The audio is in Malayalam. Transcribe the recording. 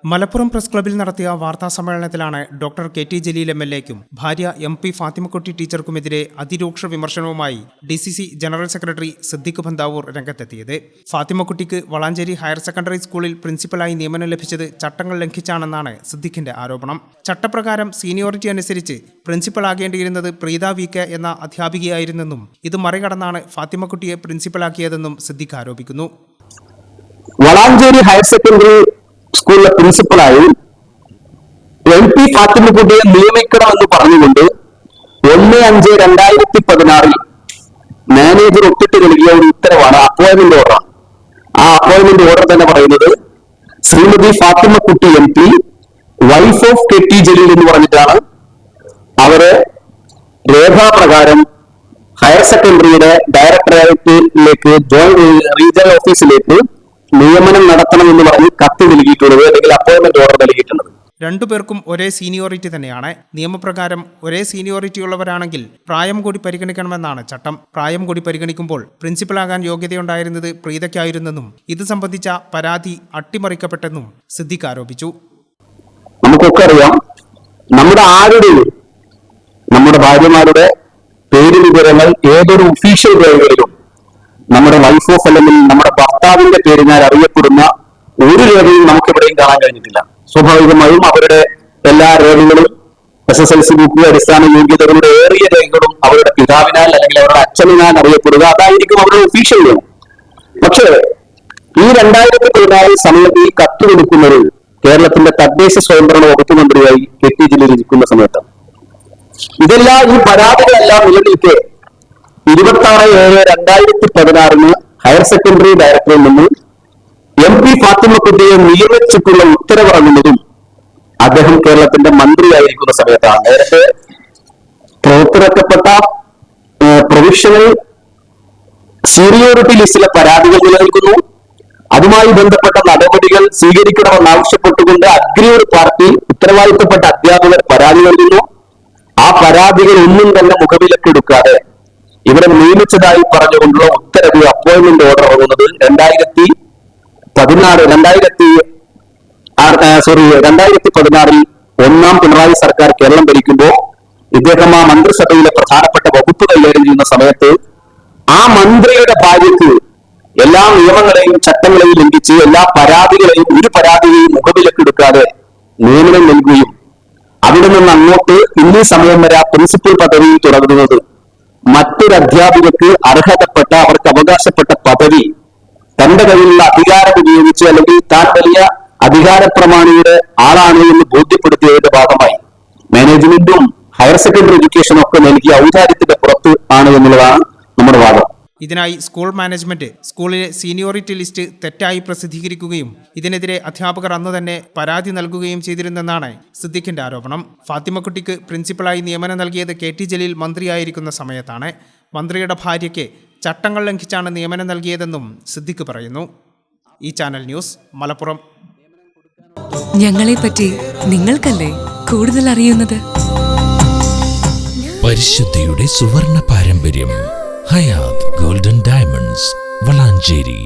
മലപ്പുറം പ്രസ് ക്ലബ്ബിൽ നടത്തിയ വാർത്താസമ്മേളനത്തിലാണ് ഡോക്ടർ കെ ടി ജലീൽ എം.എൽ.എക്കും ഭാര്യ എം.പി. ഫാത്തിമക്കുട്ടി ടീച്ചർക്കുമെതിരെ അതിരൂക്ഷ വിമർശനവുമായി ഡി.സി.സി ജനറൽ സെക്രട്ടറി സിദ്ദിഖ് ഭന്താവൂർ രംഗത്തെത്തിയത്. ഫാത്തിമക്കുട്ടിക്ക് വളാഞ്ചേരി ഹയർ സെക്കൻഡറി സ്കൂളിൽ പ്രിൻസിപ്പലായി നിയമനം ലഭിച്ചത് ചട്ടങ്ങൾ ലംഘിച്ചാണെന്നാണ് സിദ്ദിഖിന്റെ ആരോപണം. ചട്ടപ്രകാരം സീനിയോറിറ്റി അനുസരിച്ച് പ്രിൻസിപ്പലാകേണ്ടിയിരുന്നത് പ്രീത വി.കെ. എന്ന അധ്യാപികയായിരുന്നെന്നും ഇത് മറികടന്നാണ് ഫാത്തിമക്കുട്ടിയെ പ്രിൻസിപ്പലാക്കിയതെന്നും സിദ്ദിഖ് ആരോപിക്കുന്നു. വളാഞ്ചേരി ഹയർ സെക്കൻഡറി സ്കൂളിലെ പ്രിൻസിപ്പലായി എം.പി. ഫാത്തിമക്കുട്ടിയെ നിയമിക്കണമെന്ന് പറഞ്ഞുകൊണ്ട് 1/5/2016 മാനേജർ ഒപ്പിട്ട് നൽകിയ ഒരു ഉത്തരവാണ് അപ്പോയിന്റ്മെന്റ് ഓർഡർ. ആ അപ്പോയിന്റ്മെന്റ് ഓർഡർ തന്നെ പറയുന്നത് Shrimati Fathimakutty MP. Wife of K T Jaleel എന്ന് പറഞ്ഞിട്ടാണ് അവരെ രേഖാപ്രകാരം ഹയർ സെക്കൻഡറിയുടെ ഡയറക്ടറേറ്റിലേക്ക് റീജിയണൽ ഓഫീസിലേക്ക് നിയമനം നടത്തണമെന്ന് പറഞ്ഞ് കത്ത് നൽകിയിട്ടുള്ളത്, അല്ലെങ്കിൽ അപ്പോയിന്റ്മെന്റ് ഓർഡർ നൽകിയിട്ടുള്ളത്. രണ്ടുപേർക്കും ഒരേ സീനിയോറിറ്റി തന്നെയാണ്. നിയമപ്രകാരം ഒരേ സീനിയോറിറ്റിയുള്ളവരാണെങ്കിൽ പ്രായം കൂടി പരിഗണിക്കണമെന്നാണ് ചട്ടം. പ്രായം കൂടി പരിഗണിക്കുമ്പോൾ പ്രിൻസിപ്പലാകാൻ യോഗ്യതയുണ്ടായിരുന്നത് പ്രീതയ്ക്കായിരുന്നെന്നും ഇത് സംബന്ധിച്ച പരാതി അട്ടിമറിക്കപ്പെട്ടെന്നും സിദ്ദിഖ് ആരോപിച്ചു. നമുക്കൊക്കെ അറിയാം, നമ്മുടെ ഭാര്യമാരുടെ പേര് വിവരങ്ങൾ ഏതൊരു ഒഫീഷ്യൽ രേഖകളിലും നമ്മുടെ വൈഫ് ഓഫ് അല്ലെങ്കിൽ നമ്മുടെ ഭർത്താവിന്റെ പേരിനാൽ അറിയപ്പെടുന്ന ഒരു രേഖയും നമുക്കെവിടെയും കാണാൻ കഴിഞ്ഞിട്ടില്ല. സ്വാഭാവികമായും അവരുടെ എല്ലാ രേഖകളും SSLC ബുക്ക്, അടിസ്ഥാന യോഗ്യതകളുടെ ഏറിയ രേഖകളും അവരുടെ പിതാവിനാൽ അല്ലെങ്കിൽ അവരുടെ അച്ഛനാൽ അറിയപ്പെടുക, അതായിരിക്കും അവരുടെ ഒഫീഷ്യൽ രേഖ. പക്ഷേ ഈ 2014 സമയത്ത് ഈ കത്ത് കൊടുക്കുന്നത് കേരളത്തിന്റെ തദ്ദേശ സ്വയംഭരണ വകുപ്പ് മന്ത്രിയായി കെ ടി ജലീൽ ഇരിക്കുന്ന സമയത്താണ്. ഇതെല്ലാം ഈ പരാതികളെല്ലാം നിലനിൽക്കെ 26/7/2016 ഹയർ സെക്കൻഡറി ഡയറക്ടറിൽ നിന്ന് എം.പി. ഫാത്തിമക്കുട്ടിയെ നിയമിച്ചിട്ടുള്ള ഉത്തരവിറങ്ങുന്നതും അദ്ദേഹം കേരളത്തിന്റെ മന്ത്രിയായിരിക്കുന്ന സമയത്താണ്. നേരത്തെ പുറത്തിറക്കപ്പെട്ട പ്രൊവിഷണൽ സീനിയോറിറ്റി ലിസ്റ്റിലെ പരാതികൾ നിലനിൽക്കുന്നു. അതുമായി ബന്ധപ്പെട്ട നടപടികൾ സ്വീകരിക്കണമെന്നാവശ്യപ്പെട്ടുകൊണ്ട് അഗ്രിയോട് പാർട്ടി ഉത്തരവാദിത്തപ്പെട്ട അധ്യാപകർ പരാതി നൽകുന്നു. ആ പരാതികൾ ഒന്നും തന്നെ മുഖവിലക്കെടുക്കാതെ ഇവരെ നിയമിച്ചതായി പറഞ്ഞുകൊണ്ടുള്ള ഉത്തരവ്, അപ്പോയിന്റ്മെന്റ് ഓർഡർ ഇറങ്ങുന്നത് 2016 ഒന്നാം പിണറായി സർക്കാർ കേരളം ഭരിക്കുമ്പോൾ ഇദ്ദേഹം ആ മന്ത്രിസഭയിലെ പ്രധാനപ്പെട്ട വകുപ്പ് കൈകാര്യം ചെയ്യുന്ന സമയത്ത് ആ മന്ത്രിയുടെ ഭാര്യയ്ക്ക് എല്ലാ നിയമങ്ങളെയും ചട്ടങ്ങളെയും ലംഘിച്ച് എല്ലാ പരാതികളെയും ഒരു പരാതിയെയും മുഖവിലക്കെടുക്കാതെ നിയമനം നൽകുകയും അവിടെ നിന്ന് അങ്ങോട്ട് ഇന്നീ സമയം വരെ ആ പ്രിൻസിപ്പൽ പദവിയിൽ തുടങ്ങുന്നത് മറ്റൊരു അധ്യാപികക്ക് അർഹതപ്പെട്ട, അവർക്ക് അവകാശപ്പെട്ട പദവി തന്റെ കയ്യിലുള്ള അധികാരം ഉപയോഗിച്ച് അല്ലെങ്കിൽ താൻ വലിയ അധികാരപ്രമാണിയുടെ ആളാണ് എന്ന് ബോധ്യപ്പെടുത്തിയതിന്റെ ഭാഗമായി മാനേജ്മെന്റും ഹയർ സെക്കൻഡറി എഡ്യൂക്കേഷനും ഒക്കെ നൽകിയ ഔദാര്യത്തിന്റെ പുറത്ത് ആണ് എന്നുള്ളതാണ് നമ്മുടെ വാദം. ഇതിനായി സ്കൂൾ മാനേജ്മെന്റ് സ്കൂളിലെ സീനിയോറിറ്റി ലിസ്റ്റ് തെറ്റായി പ്രസിദ്ധീകരിക്കുകയും ഇതിനെതിരെ അധ്യാപകർ അന്ന് തന്നെ പരാതി നൽകുകയും ചെയ്തിരുന്നെന്നാണ് സിദ്ദിഖിന്റെ ആരോപണം. ഫാത്തിമക്കുട്ടിക്ക് പ്രിൻസിപ്പലായി നിയമനം നൽകിയത് കെ ടി ജലീൽ മന്ത്രിയായിരിക്കുന്ന സമയത്താണ്. മന്ത്രിയുടെ ഭാര്യയ്ക്ക് ചട്ടങ്ങൾ ലംഘിച്ചാണ് നിയമനം നൽകിയതെന്നും സിദ്ദിഖ് പറയുന്നു. ഈ ചാനൽ ന്യൂസ്, മലപ്പുറം. ഞങ്ങളെപ്പറ്റി നിങ്ങൾക്കല്ലേ കൂടുതൽ അറിയുന്നത്? പരിശുദ്ധിയുടെ സുവർണ പാരമ്പര്യം. Hayath golden diamonds, Valanchery.